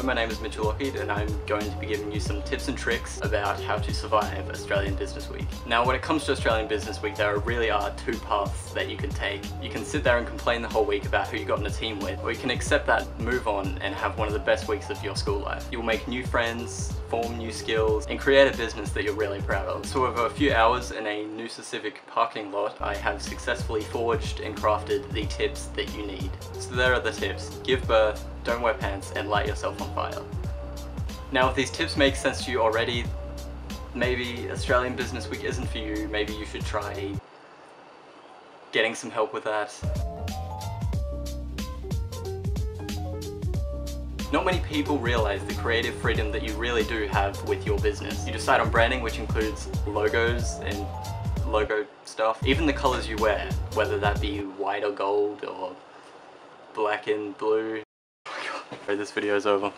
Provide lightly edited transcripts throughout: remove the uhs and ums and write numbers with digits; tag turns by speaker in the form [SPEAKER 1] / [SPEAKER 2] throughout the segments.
[SPEAKER 1] my name is Mitchell Lockheed and I'm going to be giving you some tips and tricks about how to survive Australian Business Week. Now when it comes to Australian Business Week, there really are two paths that you can take. You can sit there and complain the whole week about who you got in a team with, or you can accept that, move on and have one of the best weeks of your school life. You'll make new friends, form new skills and create a business that you're really proud of. So over a few hours in a Noosa Civic parking lot, I have successfully forged and crafted the tips that you need. So there are the tips. Give birth, don't wear pants, and light yourself on fire. Now if these tips make sense to you already, maybe Australian Business Week isn't for you, maybe you should try getting some help with that. Not many people realize the creative freedom that you really do have with your business. You decide on branding, which includes logos and logo stuff. Even the colors you wear, whether that be white or gold or black and blue. Oh my god, this video is over.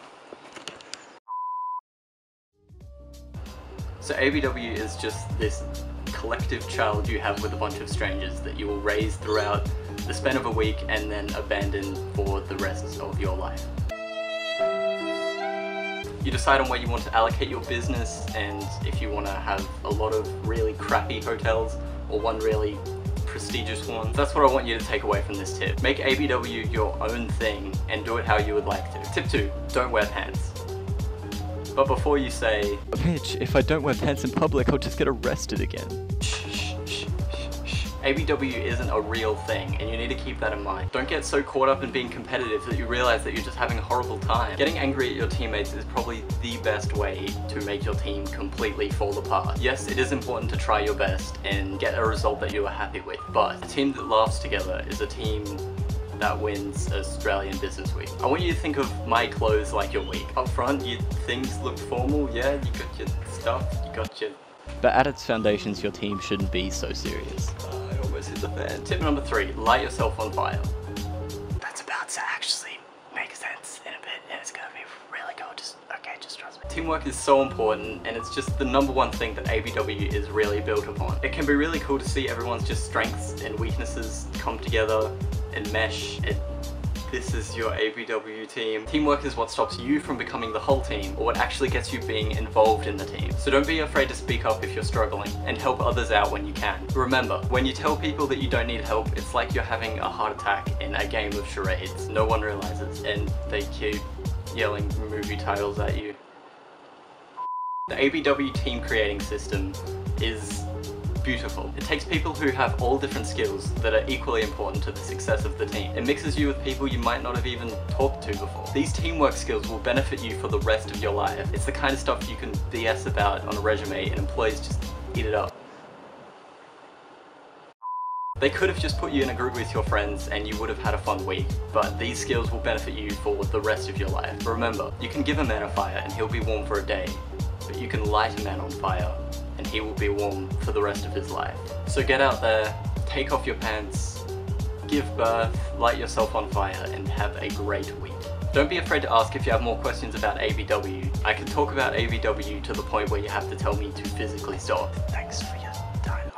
[SPEAKER 1] So ABW is just this collective child you have with a bunch of strangers that you will raise throughout the span of a week and then abandon for the rest of your life. You decide on where you want to allocate your business and if you want to have a lot of really crappy hotels or one really prestigious one. That's what I want you to take away from this tip. Make ABW your own thing and do it how you would like to. Tip 2, don't wear pants. But before you say,
[SPEAKER 2] Mitch, if I don't wear pants in public, I'll just get arrested again.
[SPEAKER 1] ABW isn't a real thing and you need to keep that in mind. Don't get so caught up in being competitive that you realize that you're just having a horrible time. Getting angry at your teammates is probably the best way to make your team completely fall apart. Yes, it is important to try your best and get a result that you are happy with, but a team that laughs together is a team that wins Australian Business Week. I want you to think of my clothes like your week. Up front, things look formal, yeah, you got your stuff, you got your...
[SPEAKER 2] But at its foundations, your team shouldn't be so serious.
[SPEAKER 1] I almost hit the fan. Tip number 3, light yourself on fire. That's about to actually make sense in a bit and it's gonna be really cool, just trust me. Teamwork is so important and it's just the number one thing that ABW is really built upon. It can be really cool to see everyone's just strengths and weaknesses come together and mesh. This is your ABW team. Teamwork is what stops you from becoming the whole team or what actually gets you being involved in the team. So don't be afraid to speak up if you're struggling and help others out when you can. Remember, when you tell people that you don't need help, it's like you're having a heart attack in a game of charades. No one realizes and they keep yelling movie titles at you. The ABW team creating system is beautiful. It takes people who have all different skills that are equally important to the success of the team. It mixes you with people you might not have even talked to before. These teamwork skills will benefit you for the rest of your life. It's the kind of stuff you can BS about on a resume and employees just eat it up. They could have just put you in a group with your friends and you would have had a fun week, but these skills will benefit you for the rest of your life. Remember, you can give a man a fire and he'll be warm for a day, but you can light a man on fire and he will be warm for the rest of his life. So get out there, take off your pants, give birth, light yourself on fire, and have a great week. Don't be afraid to ask if you have more questions about ABW. I can talk about ABW to the point where you have to tell me to physically stop. Thanks for your time.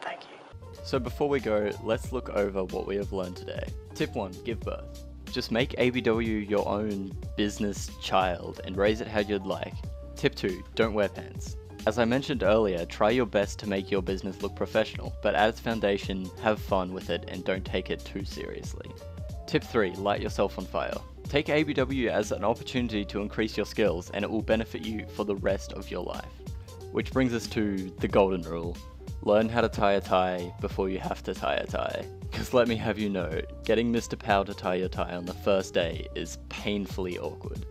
[SPEAKER 1] Thank you.
[SPEAKER 2] So before we go, let's look over what we have learned today. Tip 1, give birth. Just make ABW your own business child and raise it how you'd like. Tip 2, don't wear pants. As I mentioned earlier, try your best to make your business look professional, but at its foundation, have fun with it and don't take it too seriously. Tip 3, light yourself on fire. Take ABW as an opportunity to increase your skills and it will benefit you for the rest of your life. Which brings us to the golden rule. Learn how to tie a tie before you have to tie a tie. Because let me have you know, getting Mr. Pow to tie your tie on the first day is painfully awkward.